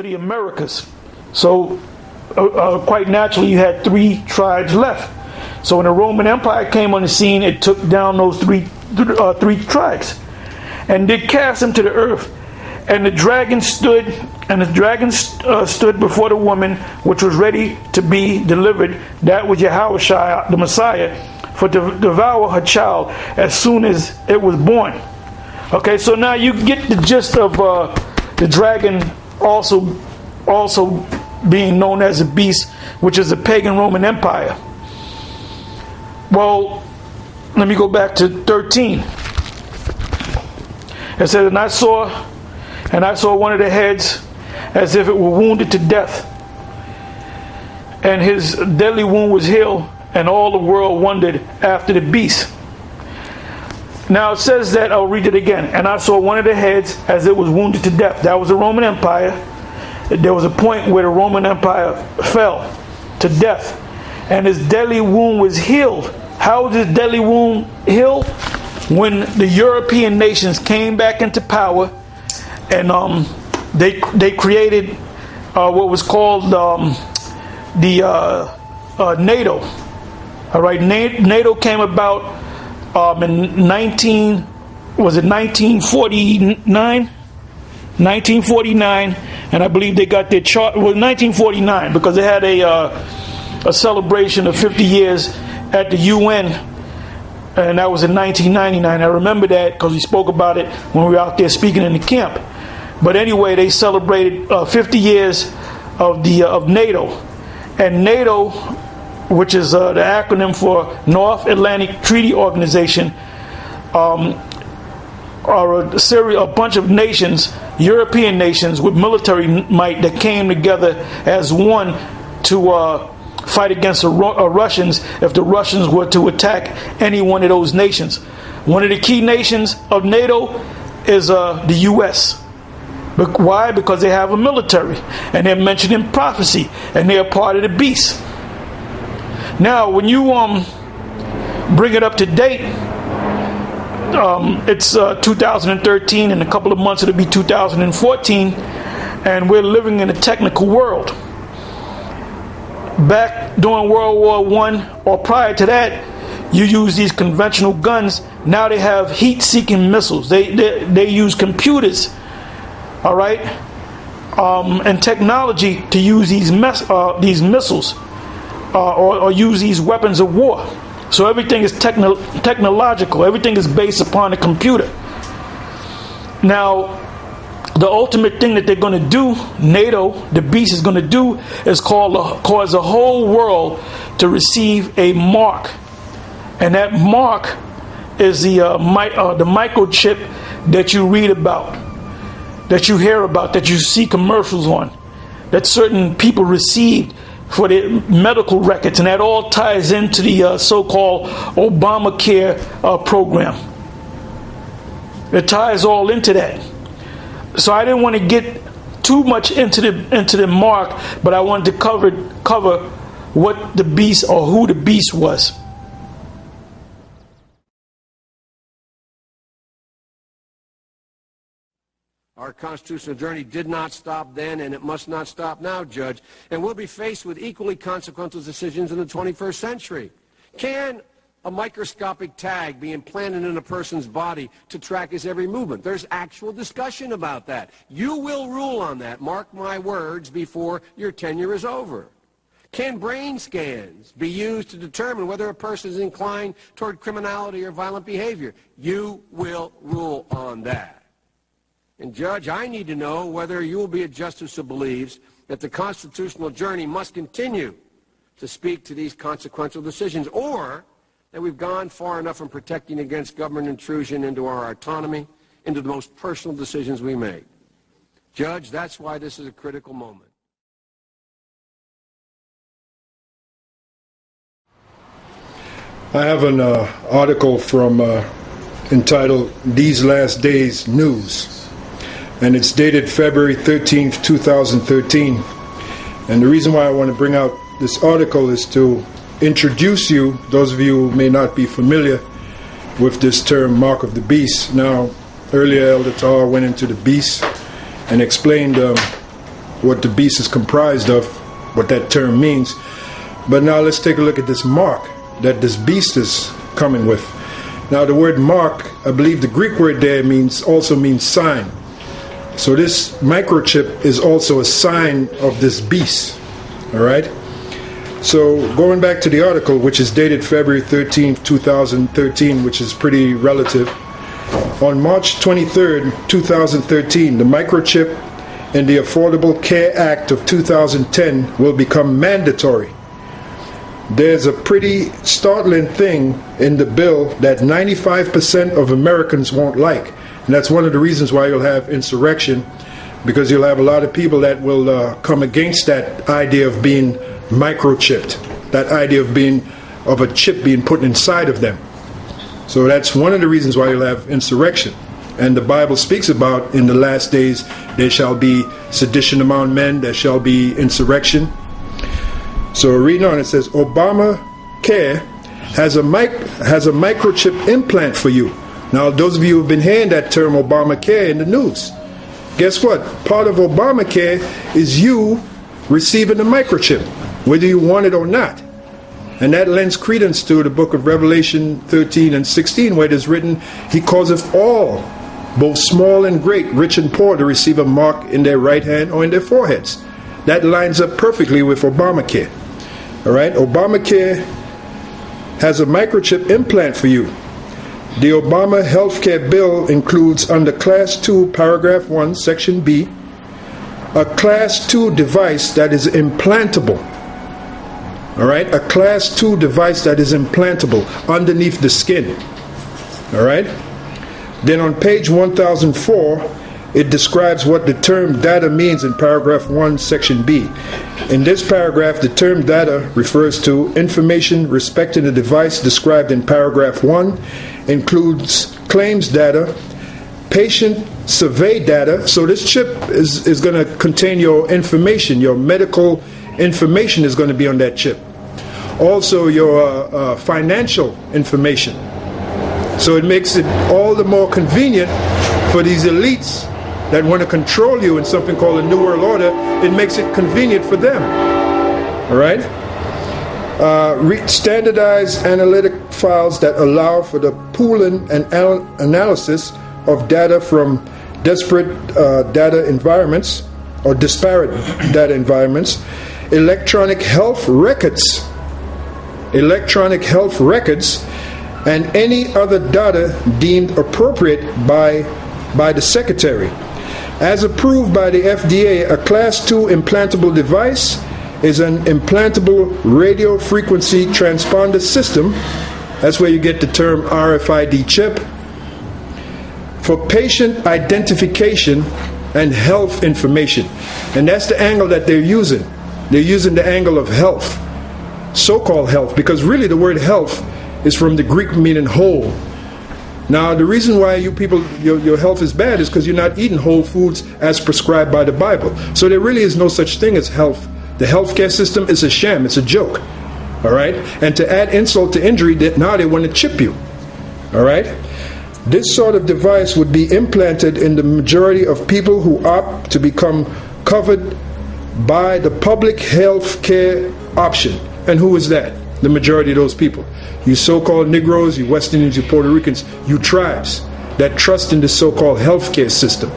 to the Americas. So quite naturally, you had 3 tribes left. So when the Roman Empire came on the scene, it took down those three tribes, and did cast them to the earth. And the dragon stood, stood before the woman, which was ready to be delivered. That was Yahushua, the Messiah, for to devour her child as soon as it was born. Okay, so now you get the gist of the dragon also being known as a beast, which is the pagan Roman Empire. Well, let me go back to 13. It says, and I saw one of the heads as if it were wounded to death, and his deadly wound was healed, and all the world wondered after the beast. Now it says that, I'll read it again. And I saw one of the heads as it was wounded to death. That was the Roman Empire. There was a point where the Roman Empire fell to death, and his deadly wound was healed. How was his deadly wound healed? When the European nations came back into power, and they created what was called NATO. All right, NATO came about in 1949, and I believe they got their chart. Well, 1949, because they had a celebration of 50 years at the UN, and that was in 1999. I remember that because we spoke about it when we were out there speaking in the camp. But anyway, they celebrated 50 years of NATO, and NATO, which is the acronym for North Atlantic Treaty Organization, are a bunch of nations, European nations with military might, that came together as one to fight against the Russians if the Russians were to attack any one of those nations. One of the key nations of NATO is the U.S. But why? Because they have a military, and they're mentioned in prophecy, and they're part of the beast. Now, when you bring it up to date, it's 2013. In a couple of months, it'll be 2014, and we're living in a technical world. Back during World War I, or prior to that, you use these conventional guns. Now they have heat-seeking missiles. They use computers, all right, and technology to use these missiles. Or use these weapons of war. So everything is technological. Everything is based upon a computer. Now, the ultimate thing that they're going to do, NATO, the beast, is going to do, is cause the whole world to receive a mark, and that mark is the microchip that you read about, that you hear about, that you see commercials on, that certain people received for their medical records, and that all ties into the so-called Obamacare program. It ties all into that. So I didn't want to get too much into the mark, but I wanted to cover what the beast, or who the beast was. Our constitutional journey did not stop then, and it must not stop now, Judge. And we'll be faced with equally consequential decisions in the 21st century. Can a microscopic tag be implanted in a person's body to track his every movement? There's actual discussion about that. You will rule on that, mark my words, before your tenure is over. Can brain scans be used to determine whether a person is inclined toward criminality or violent behavior? You will rule on that. And, Judge, I need to know whether you will be a justice who believes that the constitutional journey must continue to speak to these consequential decisions, or that we've gone far enough in protecting against government intrusion into our autonomy, into the most personal decisions we make. Judge, that's why this is a critical moment. I have an article from entitled These Last Days News. And it's dated February 13th, 2013. And the reason why I want to bring out this article is to introduce you, those of you who may not be familiar with this term, Mark of the Beast. Now, earlier Elder Tahar went into the beast and explained what the beast is comprised of, what that term means. But now let's take a look at this mark that this beast is coming with. Now the word mark, I believe the Greek word there also means sign. So this microchip is also a sign of this beast. All right? So going back to the article, which is dated February 13th, 2013, which is pretty relative. On March 23rd, 2013, the microchip in the Affordable Care Act of 2010 will become mandatory. There's a pretty startling thing in the bill that 95% of Americans won't like. And that's one of the reasons why you'll have insurrection, because you'll have a lot of people that will come against that idea of being microchipped, that idea of a chip being put inside of them. So that's one of the reasons why you'll have insurrection. And the Bible speaks about in the last days there shall be sedition among men, there shall be insurrection. So reading on, it says Obamacare has a microchip implant for you. Now those of you who have been hearing that term Obamacare in the news, guess what? Part of Obamacare is you receiving a microchip, whether you want it or not. And that lends credence to the book of Revelation 13 and 16, where it is written, He causeth all, both small and great, rich and poor, to receive a mark in their right hand or in their foreheads. That lines up perfectly with Obamacare. All right? Obamacare has a microchip implant for you. The Obama healthcare bill includes under Class 2, Paragraph 1, Section B, a Class 2 device that is implantable. All right? A Class 2 device that is implantable underneath the skin. All right? Then on page 1004, it describes what the term data means in paragraph 1, section B. In this paragraph, the term data refers to information respecting the device described in paragraph 1, includes claims data, patient survey data. So this chip is going to contain your information, your medical information is going to be on that chip. Also your financial information. So it makes it all the more convenient for these elites that want to control you in something called a New World Order. It makes it convenient for them. All right? Standardized analytic files that allow for the pooling and analysis of data from disparate data environments or disparate data environments. Electronic health records, and any other data deemed appropriate by the Secretary. As approved by the FDA, a Class 2 implantable device is an implantable radio frequency transponder system. That's where you get the term RFID chip. For patient identification and health information. And that's the angle that they're using. They're using the angle of health, so-called health, because really the word health is from the Greek meaning whole. Now, the reason why you people, your health is bad is because you're not eating whole foods as prescribed by the Bible. So there really is no such thing as health. The healthcare system is a sham. It's a joke. All right? And to add insult to injury, now they want to chip you. All right? This sort of device would be implanted in the majority of people who opt to become covered by the public health care option. And who is that? The majority of those people. You so-called Negroes, you West Indians, you Puerto Ricans, you tribes that trust in the so-called healthcare system.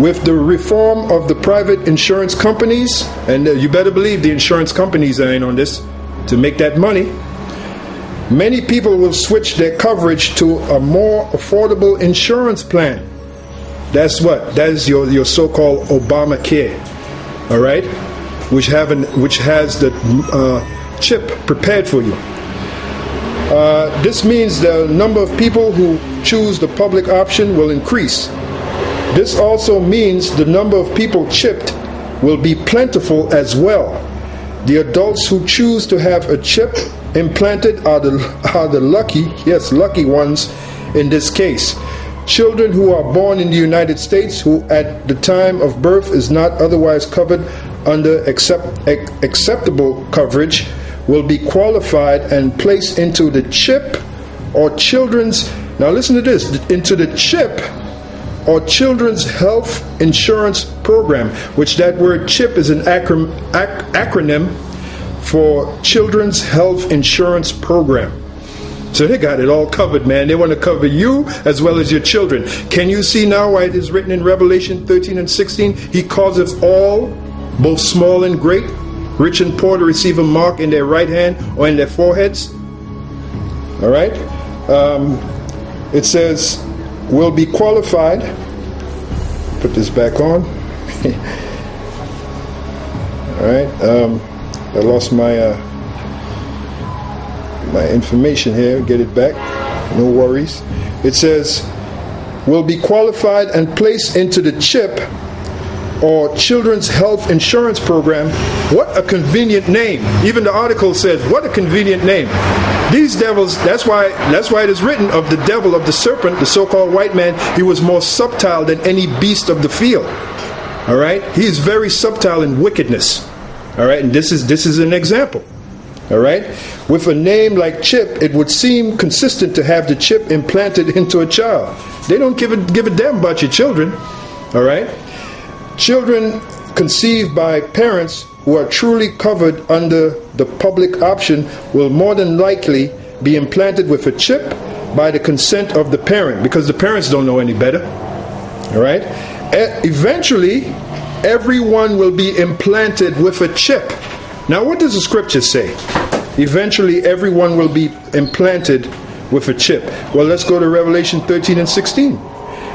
With the reform of the private insurance companies, and you better believe the insurance companies are in on this to make that money, many people will switch their coverage to a more affordable insurance plan. That's what? That is your so-called Obamacare. All right? Which has the chip prepared for you. This means the number of people who choose the public option will increase. This also means the number of people chipped will be plentiful as well. The adults who choose to have a chip implanted are the lucky ones in this case. Children who are born in the United States who at the time of birth is not otherwise covered under acceptable coverage will be qualified and placed into the chip or children's, now listen to this, into the chip or Children's Health Insurance Program, which that word CHIP is an acronym for Children's Health Insurance Program. So they got it all covered, man. They want to cover you as well as your children. Can you see now why it is written in Revelation 13 and 16? He causeth all, both small and great, rich and poor, to receive a mark in their right hand or in their foreheads. All right? It says, will be qualified. Put this back on. All right. I lost my my information here. Get it back. No worries. It says, will be qualified and placed into the CHIP, or Children's Health Insurance Program. What a convenient name. Even the article says, what a convenient name. These devils, that's why it is written of the devil, of the serpent, the so-called white man. He was more subtle than any beast of the field. All right? He is very subtle in wickedness. All right? And this is an example. All right? With a name like Chip, it would seem consistent to have the chip implanted into a child. They don't give a damn about your children. All right? Children conceived by parents who are truly covered under the public option will more than likely be implanted with a chip by the consent of the parent, because the parents don't know any better. All right? Eventually, everyone will be implanted with a chip. Now, what does the scripture say? Eventually, everyone will be implanted with a chip. Well, let's go to Revelation 13 and 16.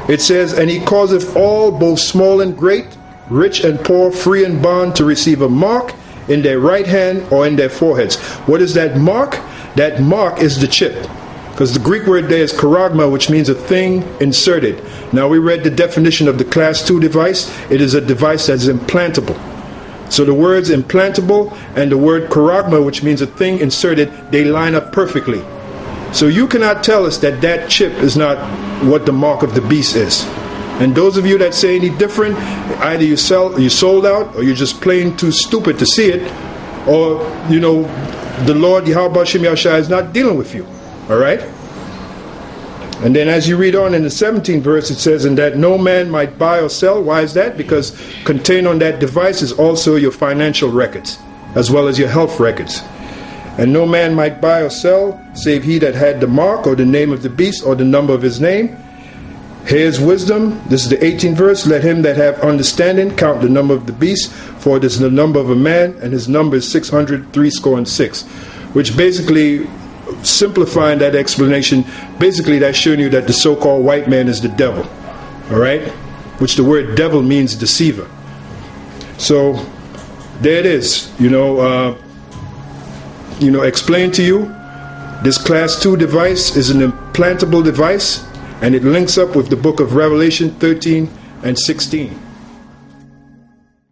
It says, and he causeth all, both small and great, rich and poor, free and bond, to receive a mark in their right hand or in their foreheads. What is that mark? That mark is the chip. Because the Greek word there is charagma, which means a thing inserted. Now, we read the definition of the class 2 device. It is a device that is implantable. So the words implantable and the word charagma, which means a thing inserted, they line up perfectly. So you cannot tell us that that chip is not what the mark of the beast is. And those of you that say any different, either you sold out, or you're just plain too stupid to see it, or, you know, the Lord Yahweh Shem Yahshua is not dealing with you. All right? And then as you read on in the 17th verse, it says, and that no man might buy or sell. Why is that? Because contained on that device is also your financial records, as well as your health records. And no man might buy or sell, save he that had the mark, or the name of the beast, or the number of his name. Here's wisdom. This is the 18th verse. Let him that have understanding count the number of the beast, for it is the number of a man, and his number is 666. Which basically, simplifying that explanation, basically that's showing you that the so-called white man is the devil. All right? Which the word devil means deceiver. So, there it is. Explain to you, this class 2 device is an implantable device, and it links up with the book of Revelation 13 and 16.